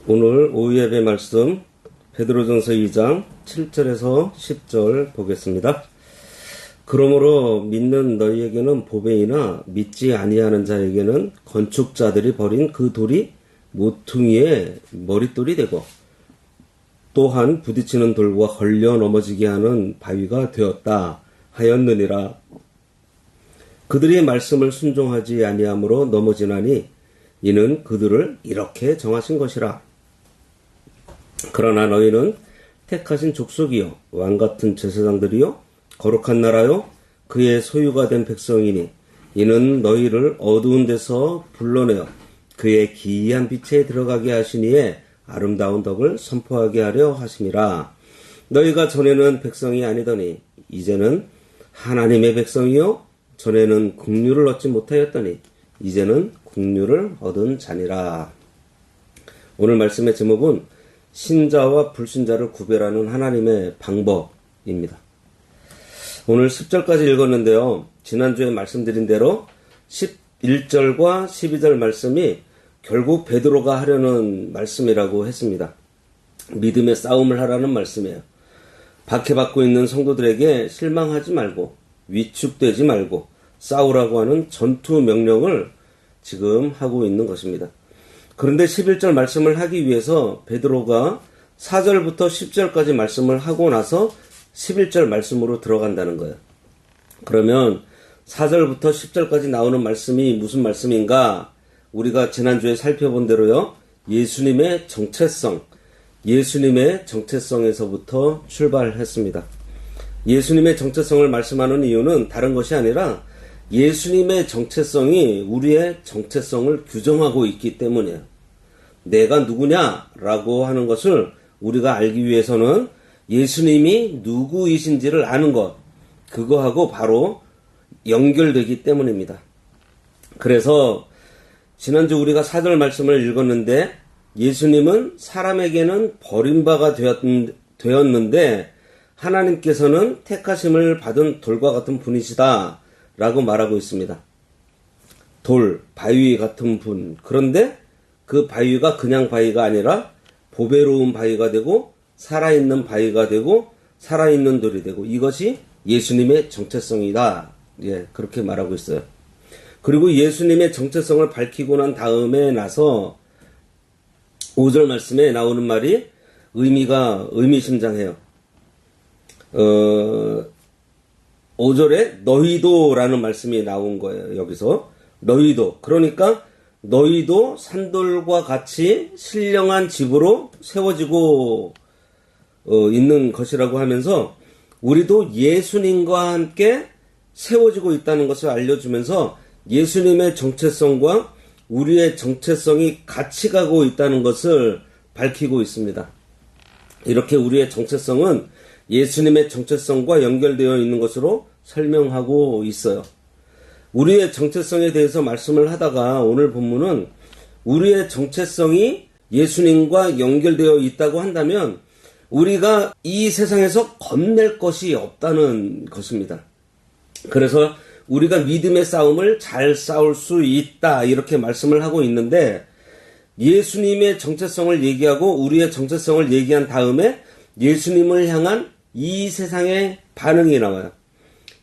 오늘 오후 예배 말씀 베드로전서 2장 7절에서 10절 보겠습니다. 그러므로 믿는 너희에게는 보배이나 믿지 아니하는 자에게는 건축자들이 버린 그 돌이 모퉁이의 머릿돌이 되고 또한 부딪히는 돌과 걸려 넘어지게 하는 바위가 되었다 하였느니라. 그들이 말씀을 순종하지 아니함으로 넘어지나니 이는 그들을 이렇게 정하신 것이라. 그러나 너희는 택하신 족속이요 왕같은 제사장들이요 거룩한 나라요 그의 소유가 된 백성이니 이는 너희를 어두운 데서 불러내어 그의 기이한 빛에 들어가게 하시니에 아름다운 덕을 선포하게 하려 하심이라. 너희가 전에는 백성이 아니더니 이제는 하나님의 백성이요 전에는 긍휼을 얻지 못하였더니 이제는 긍휼을 얻은 자니라. 오늘 말씀의 제목은 신자와 불신자를 구별하는 하나님의 방법입니다. 오늘 10절까지 읽었는데요. 지난주에 말씀드린 대로 11절과 12절 말씀이 결국 베드로가 하려는 말씀이라고 했습니다. 믿음의 싸움을 하라는 말씀이에요. 박해받고 있는 성도들에게 실망하지 말고 위축되지 말고 싸우라고 하는 전투 명령을 지금 하고 있는 것입니다. 그런데 11절 말씀을 하기 위해서 베드로가 4절부터 10절까지 말씀을 하고 나서 11절 말씀으로 들어간다는 거예요. 그러면 4절부터 10절까지 나오는 말씀이 무슨 말씀인가? 우리가 지난주에 살펴본 대로요. 예수님의 정체성에서부터 출발했습니다. 예수님의 정체성을 말씀하는 이유는 다른 것이 아니라 예수님의 정체성이 우리의 정체성을 규정하고 있기 때문이에요. 내가 누구냐라고 하는 것을 우리가 알기 위해서는 예수님이 누구이신지를 아는 것, 그거하고 바로 연결되기 때문입니다. 그래서 지난주 우리가 4절 말씀을 읽었는데 예수님은 사람에게는 버림바가 되었는데 하나님께서는 택하심을 받은 돌과 같은 분이시다 라고 말하고 있습니다. 돌, 바위 같은 분. 그런데 그 바위가 그냥 바위가 아니라 보배로운 바위가 되고 살아있는 바위가 되고 살아있는 돌이 되고 이것이 예수님의 정체성이다. 예, 그렇게 말하고 있어요. 그리고 예수님의 정체성을 밝히고 난 다음에 나서 5절 말씀에 나오는 말이 의미심장해요. 5절에 너희도라는 말씀이 나온 거예요. 여기서 너희도, 그러니까 너희도 산돌과 같이 신령한 집으로 세워지고 있는 것이라고 하면서 우리도 예수님과 함께 세워지고 있다는 것을 알려주면서 예수님의 정체성과 우리의 정체성이 같이 가고 있다는 것을 밝히고 있습니다. 이렇게 우리의 정체성은 예수님의 정체성과 연결되어 있는 것으로 설명하고 있어요. 우리의 정체성에 대해서 말씀을 하다가 오늘 본문은 우리의 정체성이 예수님과 연결되어 있다고 한다면 우리가 이 세상에서 겁낼 것이 없다는 것입니다. 그래서 우리가 믿음의 싸움을 잘 싸울 수 있다 이렇게 말씀을 하고 있는데 예수님의 정체성을 얘기하고 우리의 정체성을 얘기한 다음에 예수님을 향한 이 세상의 반응이 나와요.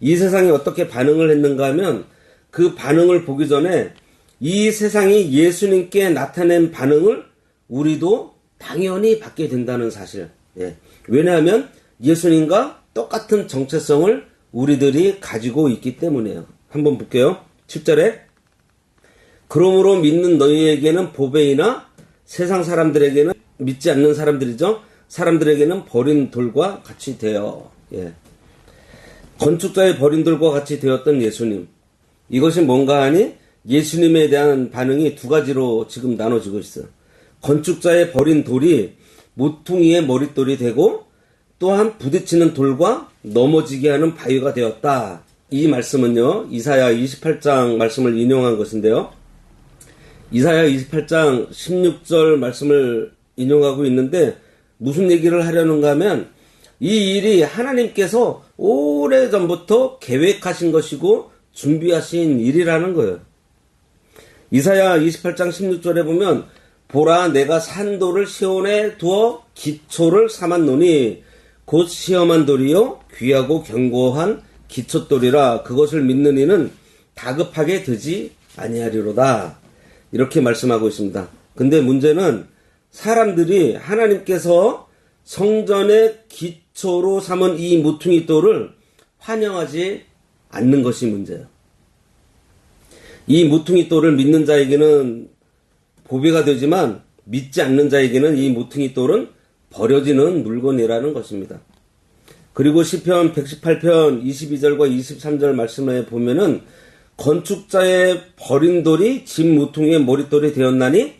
이 세상이 어떻게 반응을 했는가 하면 그 반응을 보기 전에 이 세상이 예수님께 나타낸 반응을 우리도 당연히 받게 된다는 사실. 예. 왜냐하면 예수님과 똑같은 정체성을 우리들이 가지고 있기 때문이에요. 한번 볼게요. 10절에 그러므로 믿는 너희에게는 보배이나 세상 사람들에게는 믿지 않는 사람들이죠. 사람들에게는 버린 돌과 같이 되어. 예. 건축자의 버린 돌과 같이 되었던 예수님. 이것이 뭔가 하니 예수님에 대한 반응이 두 가지로 지금 나눠지고 있어요. 건축자의 버린 돌이 모퉁이의 머릿돌이 되고 또한 부딪히는 돌과 넘어지게 하는 바위가 되었다. 이 말씀은요. 이사야 28장 말씀을 인용한 것인데요. 이사야 28장 16절 말씀을 인용하고 있는데 무슨 얘기를 하려는가 하면 이 일이 하나님께서 오래전부터 계획하신 것이고 준비하신 일이라는 거예요. 이사야 28장 16절에 보면 보라 내가 산돌을 시온에 두어 기초를 삼았노니 곧 시험한 돌이요 귀하고 견고한 기초돌이라 그것을 믿는 이는 다급하게 되지 아니하리로다. 이렇게 말씀하고 있습니다. 근데 문제는 사람들이 하나님께서 성전의 기초로 삼은 이 모퉁이 돌을 환영하지 않는 것이 문제예요. 이 모퉁이 돌을 믿는 자에게는 보배가 되지만 믿지 않는 자에게는 이 모퉁이 돌은 버려지는 물건이라는 것입니다. 그리고 시편 118편 22절과 23절 말씀에 보면은 건축자의 버린 돌이 집 모퉁이의 머릿돌이 되었나니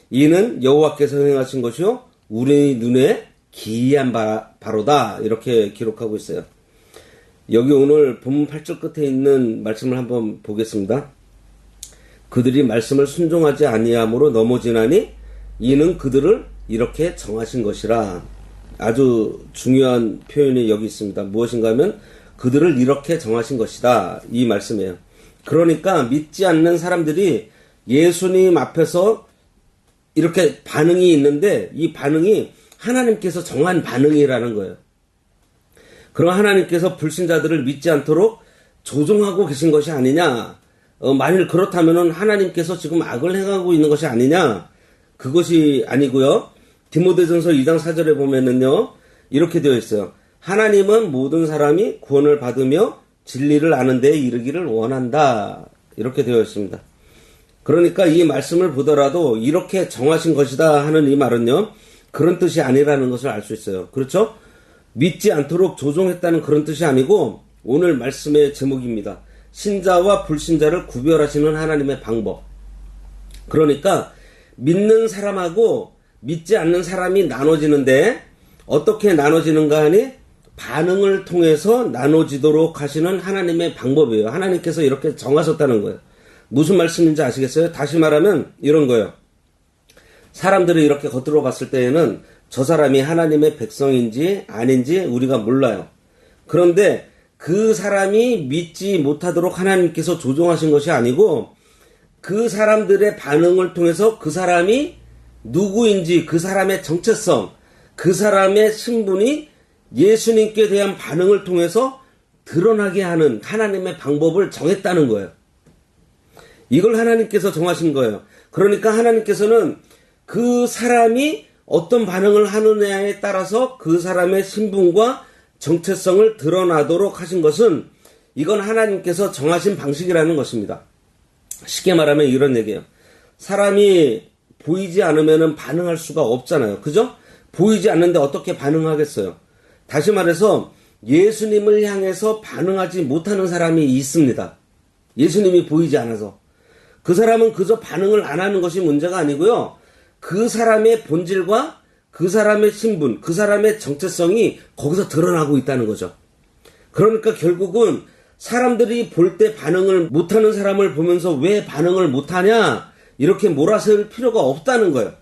이는 여호와께서 행하신 것이요 우리 눈에 기이한 바로다. 이렇게 기록하고 있어요. 여기 오늘 본문 8절 끝에 있는 말씀을 한번 보겠습니다. 그들이 말씀을 순종하지 아니함으로 넘어지나니 이는 그들을 이렇게 정하신 것이라. 아주 중요한 표현이 여기 있습니다. 무엇인가 하면 그들을 이렇게 정하신 것이다. 이 말씀이에요. 그러니까 믿지 않는 사람들이 예수님 앞에서 이렇게 반응이 있는데 이 반응이 하나님께서 정한 반응이라는 거예요. 그럼 하나님께서 불신자들을 믿지 않도록 조종하고 계신 것이 아니냐? 만일 그렇다면 하나님께서 지금 악을 행하고 있는 것이 아니냐? 그것이 아니고요. 디모데전서 2장 4절에 보면은요. 이렇게 되어 있어요. 하나님은 모든 사람이 구원을 받으며 진리를 아는 데에 이르기를 원한다. 이렇게 되어 있습니다. 그러니까 이 말씀을 보더라도 이렇게 정하신 것이다 하는 이 말은요. 그런 뜻이 아니라는 것을 알 수 있어요. 그렇죠? 믿지 않도록 조종했다는 그런 뜻이 아니고 오늘 말씀의 제목입니다. 신자와 불신자를 구별하시는 하나님의 방법. 그러니까 믿는 사람하고 믿지 않는 사람이 나눠지는데 어떻게 나눠지는가 하니 반응을 통해서 나눠지도록 하시는 하나님의 방법이에요. 하나님께서 이렇게 정하셨다는 거예요. 무슨 말씀인지 아시겠어요? 다시 말하면 이런 거예요. 사람들이 이렇게 겉으로 봤을 때에는 저 사람이 하나님의 백성인지 아닌지 우리가 몰라요. 그런데 그 사람이 믿지 못하도록 하나님께서 조종하신 것이 아니고 그 사람들의 반응을 통해서 그 사람이 누구인지 그 사람의 정체성, 그 사람의 신분이 예수님께 대한 반응을 통해서 드러나게 하는 하나님의 방법을 정했다는 거예요. 이걸 하나님께서 정하신 거예요. 그러니까 하나님께서는 그 사람이 어떤 반응을 하느냐에 따라서 그 사람의 신분과 정체성을 드러나도록 하신 것은 이건 하나님께서 정하신 방식이라는 것입니다. 쉽게 말하면 이런 얘기예요. 사람이 보이지 않으면 반응할 수가 없잖아요. 그죠? 보이지 않는데 어떻게 반응하겠어요? 다시 말해서 예수님을 향해서 반응하지 못하는 사람이 있습니다. 예수님이 보이지 않아서. 그 사람은 그저 반응을 안 하는 것이 문제가 아니고요. 그 사람의 본질과 그 사람의 신분, 그 사람의 정체성이 거기서 드러나고 있다는 거죠. 그러니까 결국은 사람들이 볼 때 반응을 못하는 사람을 보면서 왜 반응을 못하냐? 이렇게 몰아세울 필요가 없다는 거예요.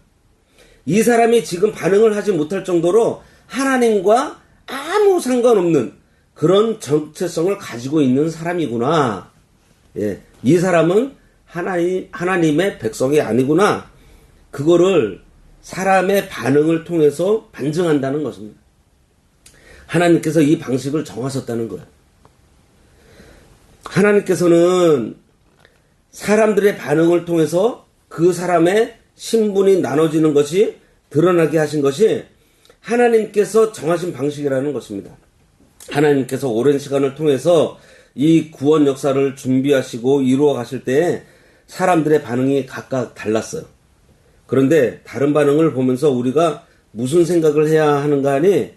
이 사람이 지금 반응을 하지 못할 정도로 하나님과 아무 상관없는 그런 정체성을 가지고 있는 사람이구나. 예, 이 사람은 하나님의 백성이 아니구나. 그거를 사람의 반응을 통해서 반증한다는 것입니다. 하나님께서 이 방식을 정하셨다는 거예요. 하나님께서는 사람들의 반응을 통해서 그 사람의 신분이 나눠지는 것이 드러나게 하신 것이 하나님께서 정하신 방식이라는 것입니다. 하나님께서 오랜 시간을 통해서 이 구원 역사를 준비하시고 이루어 가실 때 사람들의 반응이 각각 달랐어요. 그런데 다른 반응을 보면서 우리가 무슨 생각을 해야 하는가 하니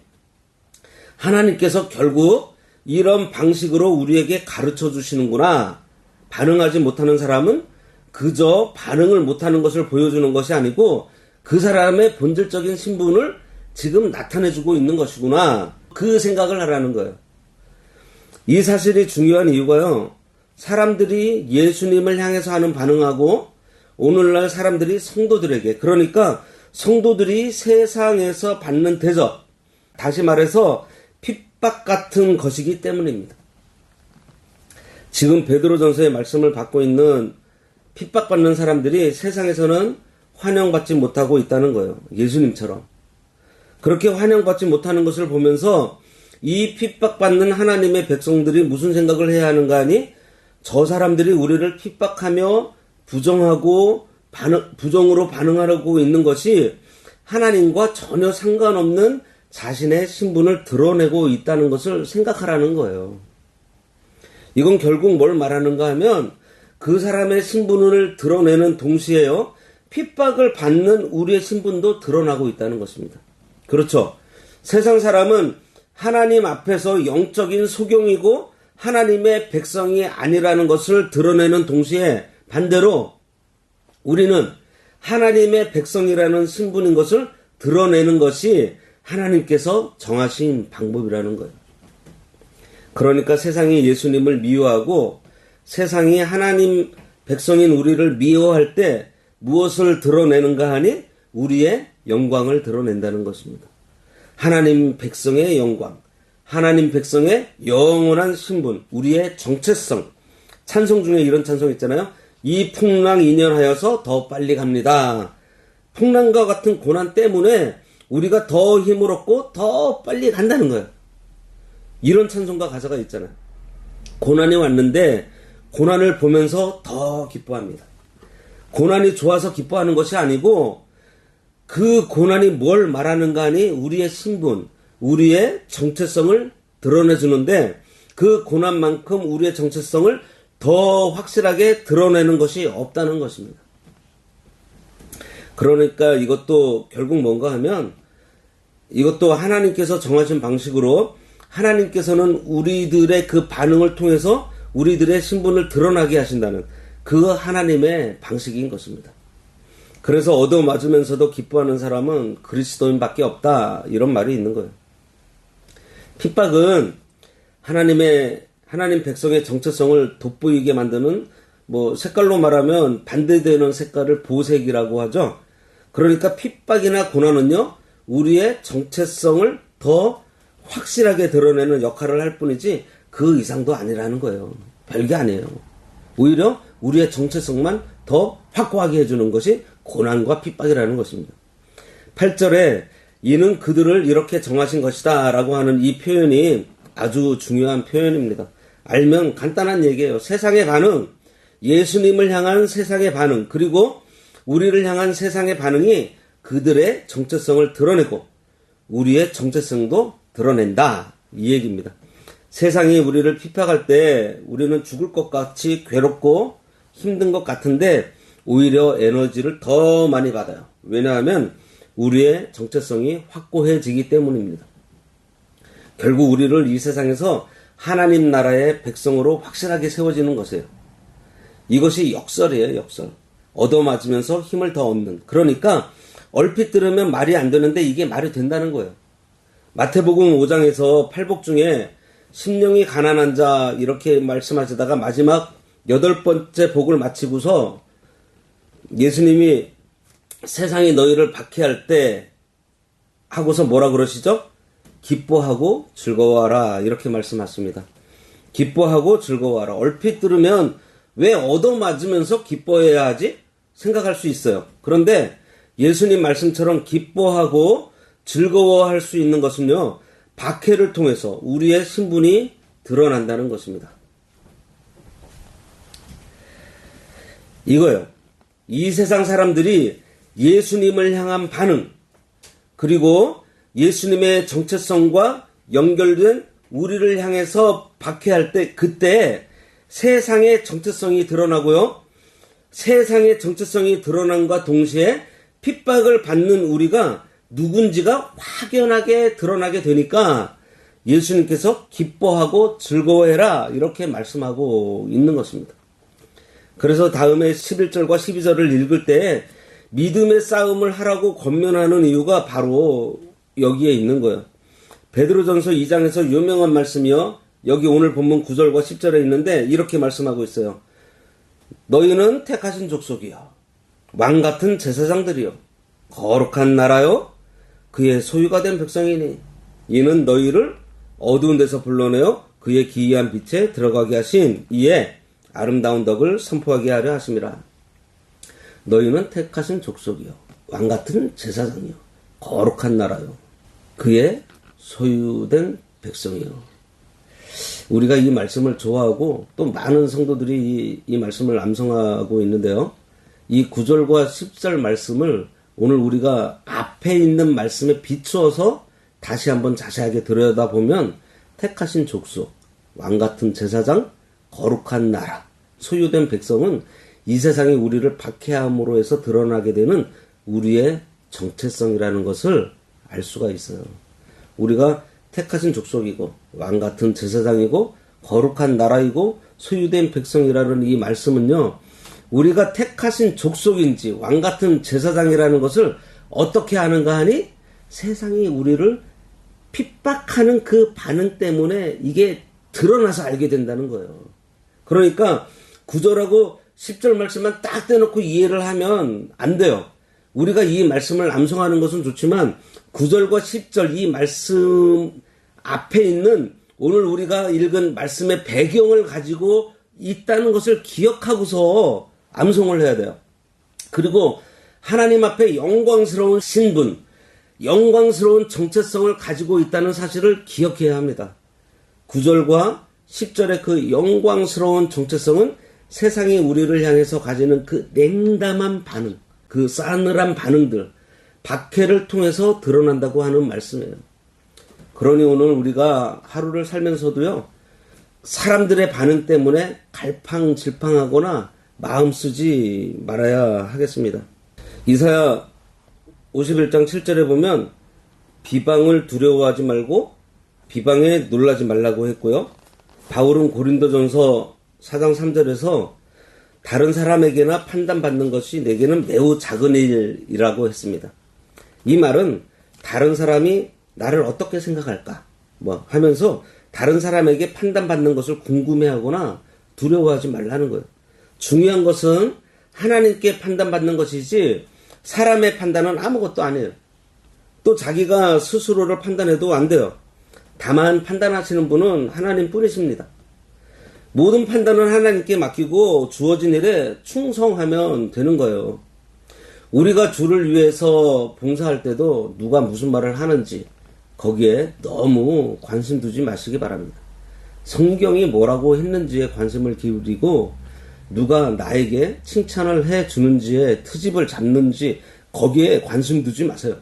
하나님께서 결국 이런 방식으로 우리에게 가르쳐 주시는구나. 반응하지 못하는 사람은 그저 반응을 못하는 것을 보여주는 것이 아니고 그 사람의 본질적인 신분을 지금 나타내주고 있는 것이구나. 그 생각을 하라는 거예요. 이 사실이 중요한 이유가요. 사람들이 예수님을 향해서 하는 반응하고 오늘날 사람들이 성도들에게, 그러니까 성도들이 세상에서 받는 대접, 다시 말해서 핍박 같은 것이기 때문입니다. 지금 베드로전서의 말씀을 받고 있는 핍박받는 사람들이 세상에서는 환영받지 못하고 있다는 거예요. 예수님처럼. 그렇게 환영받지 못하는 것을 보면서 이 핍박받는 하나님의 백성들이 무슨 생각을 해야 하는가 하니, 저 사람들이 우리를 핍박하며 부정으로 반응하고 있는 것이 하나님과 전혀 상관없는 자신의 신분을 드러내고 있다는 것을 생각하라는 거예요. 이건 결국 뭘 말하는가 하면, 그 사람의 신분을 드러내는 동시에요, 핍박을 받는 우리의 신분도 드러나고 있다는 것입니다. 그렇죠. 세상 사람은 하나님 앞에서 영적인 소경이고 하나님의 백성이 아니라는 것을 드러내는 동시에 반대로 우리는 하나님의 백성이라는 신분인 것을 드러내는 것이 하나님께서 정하신 방법이라는 거예요. 그러니까 세상이 예수님을 미워하고 세상이 하나님 백성인 우리를 미워할 때 무엇을 드러내는가 하니, 우리의 영광을 드러낸다는 것입니다. 하나님 백성의 영광, 하나님 백성의 영원한 신분, 우리의 정체성. 찬송 중에 이런 찬송 있잖아요. 이 풍랑 인연하여서 더 빨리 갑니다. 풍랑과 같은 고난 때문에 우리가 더 힘을 얻고 더 빨리 간다는 거예요. 이런 찬송가 가사가 있잖아요. 고난이 왔는데 고난을 보면서 더 기뻐합니다. 고난이 좋아서 기뻐하는 것이 아니고, 그 고난이 뭘 말하는가 하니 우리의 신분, 우리의 정체성을 드러내주는데, 그 고난만큼 우리의 정체성을 더 확실하게 드러내는 것이 없다는 것입니다. 그러니까 이것도 결국 뭔가 하면, 이것도 하나님께서 정하신 방식으로 하나님께서는 우리들의 그 반응을 통해서 우리들의 신분을 드러나게 하신다는 그 하나님의 방식인 것입니다. 그래서 얻어맞으면서도 기뻐하는 사람은 그리스도인밖에 없다, 이런 말이 있는 거예요. 핍박은 하나님 백성의 정체성을 돋보이게 만드는, 색깔로 말하면 반대되는 색깔을 보색이라고 하죠. 그러니까 핍박이나 고난은요, 우리의 정체성을 더 확실하게 드러내는 역할을 할 뿐이지 그 이상도 아니라는 거예요. 별게 아니에요. 오히려 우리의 정체성만 더 확고하게 해주는 것이 고난과 핍박이라는 것입니다. 8절에 이는 그들을 이렇게 정하신 것이다 라고 하는 이 표현이 아주 중요한 표현입니다. 알면 간단한 얘기예요. 세상의 반응, 예수님을 향한 세상의 반응, 그리고 우리를 향한 세상의 반응이 그들의 정체성을 드러내고 우리의 정체성도 드러낸다, 이 얘기입니다. 세상이 우리를 핍박할 때 우리는 죽을 것 같이 괴롭고 힘든 것 같은데 오히려 에너지를 더 많이 받아요. 왜냐하면 우리의 정체성이 확고해지기 때문입니다. 결국 우리를 이 세상에서 하나님 나라의 백성으로 확실하게 세워지는 것이에요. 이것이 역설이에요, 역설. 얻어맞으면서 힘을 더 얻는. 그러니까 얼핏 들으면 말이 안 되는데 이게 말이 된다는 거예요. 마태복음 5장에서 팔복 중에 심령이 가난한 자 이렇게 말씀하시다가 마지막 8번째 복을 마치고서 예수님이 세상이 너희를 박해할 때 하고서 뭐라 그러시죠? 기뻐하고 즐거워하라, 이렇게 말씀하십니다. 기뻐하고 즐거워하라. 얼핏 들으면 왜 얻어맞으면서 기뻐해야 하지? 생각할 수 있어요. 그런데 예수님 말씀처럼 기뻐하고 즐거워할 수 있는 것은요, 박해를 통해서 우리의 신분이 드러난다는 것입니다. 이거요. 이 세상 사람들이 예수님을 향한 반응, 그리고 예수님의 정체성과 연결된 우리를 향해서 박해할 때, 그때 세상의 정체성이 드러나고요. 세상의 정체성이 드러난과 동시에 핍박을 받는 우리가 누군지가 확연하게 드러나게 되니까 예수님께서 기뻐하고 즐거워해라, 이렇게 말씀하고 있는 것입니다. 그래서 다음에 11절과 12절을 읽을 때 믿음의 싸움을 하라고 권면하는 이유가 바로 여기에 있는 거예요. 베드로전서 2장에서 유명한 말씀이요, 여기 오늘 본문 9절과 10절에 있는데 이렇게 말씀하고 있어요. 너희는 택하신 족속이요, 왕같은 제사장들이요, 거룩한 나라요, 그의 소유가 된 백성이니 이는 너희를 어두운 데서 불러내어 그의 기이한 빛에 들어가게 하신 이에 아름다운 덕을 선포하게 하려 하심이라. 너희는 택하신 족속이요 왕같은 제사장이요 거룩한 나라요 그의 소유된 백성이요. 우리가 이 말씀을 좋아하고 또 많은 성도들이 이 말씀을 암송하고 있는데요. 이 9절과 10절 말씀을 오늘 우리가 앞에 있는 말씀에 비추어서 다시 한번 자세하게 들여다보면 택하신 족속, 왕같은 제사장, 거룩한 나라, 소유된 백성은 이 세상이 우리를 박해함으로 해서 드러나게 되는 우리의 정체성이라는 것을 알 수가 있어요. 우리가 택하신 족속이고 왕같은 제사장이고 거룩한 나라이고 소유된 백성이라는 이 말씀은요. 우리가 택하신 족속인지 왕같은 제사장이라는 것을 어떻게 아는가 하니 세상이 우리를 핍박하는 그 반응 때문에 이게 드러나서 알게 된다는 거예요. 그러니까 9절하고 10절 말씀만 딱 떼놓고 이해를 하면 안 돼요. 우리가 이 말씀을 암송하는 것은 좋지만 9절과 10절 이 말씀 앞에 있는 오늘 우리가 읽은 말씀의 배경을 가지고 있다는 것을 기억하고서 암송을 해야 돼요. 그리고 하나님 앞에 영광스러운 신분, 영광스러운 정체성을 가지고 있다는 사실을 기억해야 합니다. 9절과 10절의 그 영광스러운 정체성은 세상이 우리를 향해서 가지는 그 냉담한 반응, 그 싸늘한 반응들, 박해를 통해서 드러난다고 하는 말씀이에요. 그러니 오늘 우리가 하루를 살면서도요, 사람들의 반응 때문에 갈팡질팡하거나 마음 쓰지 말아야 하겠습니다. 이사야 51장 7절에 보면 비방을 두려워하지 말고 비방에 놀라지 말라고 했고요. 바울은 고린도전서 4장 3절에서 다른 사람에게나 판단받는 것이 내게는 매우 작은 일이라고 했습니다. 이 말은 다른 사람이 나를 어떻게 생각할까 하면서 다른 사람에게 판단받는 것을 궁금해하거나 두려워하지 말라는 거예요. 중요한 것은 하나님께 판단받는 것이지 사람의 판단은 아무것도 아니에요. 또 자기가 스스로를 판단해도 안 돼요. 다만 판단하시는 분은 하나님 뿐이십니다. 모든 판단은 하나님께 맡기고 주어진 일에 충성하면 되는 거예요. 우리가 주를 위해서 봉사할 때도 누가 무슨 말을 하는지 거기에 너무 관심 두지 마시기 바랍니다. 성경이 뭐라고 했는지에 관심을 기울이고 누가 나에게 칭찬을 해주는지에 트집을 잡는지 거기에 관심 두지 마세요.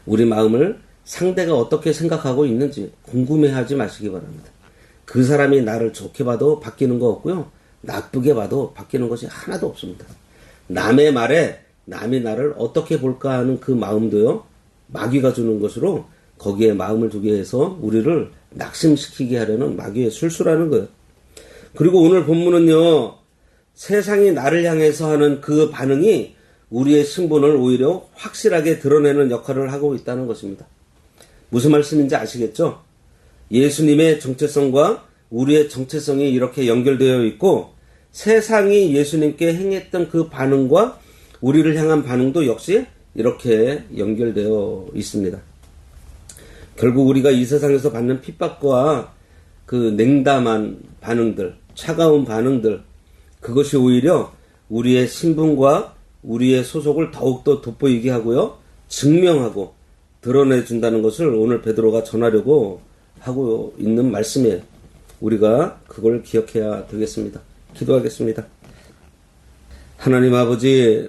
우리 마음을 상대가 어떻게 생각하고 있는지 궁금해하지 마시기 바랍니다. 그 사람이 나를 좋게 봐도 바뀌는 거 없고요. 나쁘게 봐도 바뀌는 것이 하나도 없습니다. 남의 말에 남이 나를 어떻게 볼까 하는 그 마음도요. 마귀가 주는 것으로 거기에 마음을 두게 해서 우리를 낙심시키게 하려는 마귀의 술수라는 거예요. 그리고 오늘 본문은요. 세상이 나를 향해서 하는 그 반응이 우리의 신분을 오히려 확실하게 드러내는 역할을 하고 있다는 것입니다. 무슨 말씀인지 아시겠죠? 예수님의 정체성과 우리의 정체성이 이렇게 연결되어 있고 세상이 예수님께 행했던 그 반응과 우리를 향한 반응도 역시 이렇게 연결되어 있습니다. 결국 우리가 이 세상에서 받는 핍박과 그 냉담한 반응들, 차가운 반응들, 그것이 오히려 우리의 신분과 우리의 소속을 더욱더 돋보이게 하고요. 증명하고 드러내준다는 것을 오늘 베드로가 전하려고 하고 있는 말씀이에요. 우리가 그걸 기억해야 되겠습니다. 기도하겠습니다. 하나님 아버지,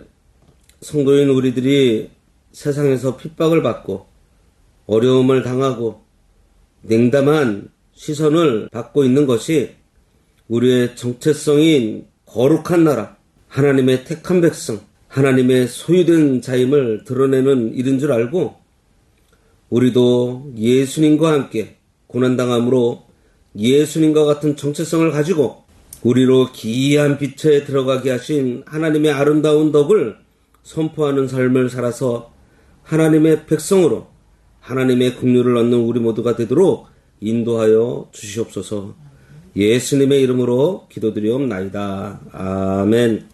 성도인 우리들이 세상에서 핍박을 받고 어려움을 당하고 냉담한 시선을 받고 있는 것이 우리의 정체성인 거룩한 나라, 하나님의 택한 백성, 하나님의 소유된 자임을 드러내는 일인 줄 알고 우리도 예수님과 함께 고난당함으로 예수님과 같은 정체성을 가지고 우리로 기이한 빛에 들어가게 하신 하나님의 아름다운 덕을 선포하는 삶을 살아서 하나님의 백성으로 하나님의 긍휼을 얻는 우리 모두가 되도록 인도하여 주시옵소서. 예수님의 이름으로 기도드리옵나이다. 아멘.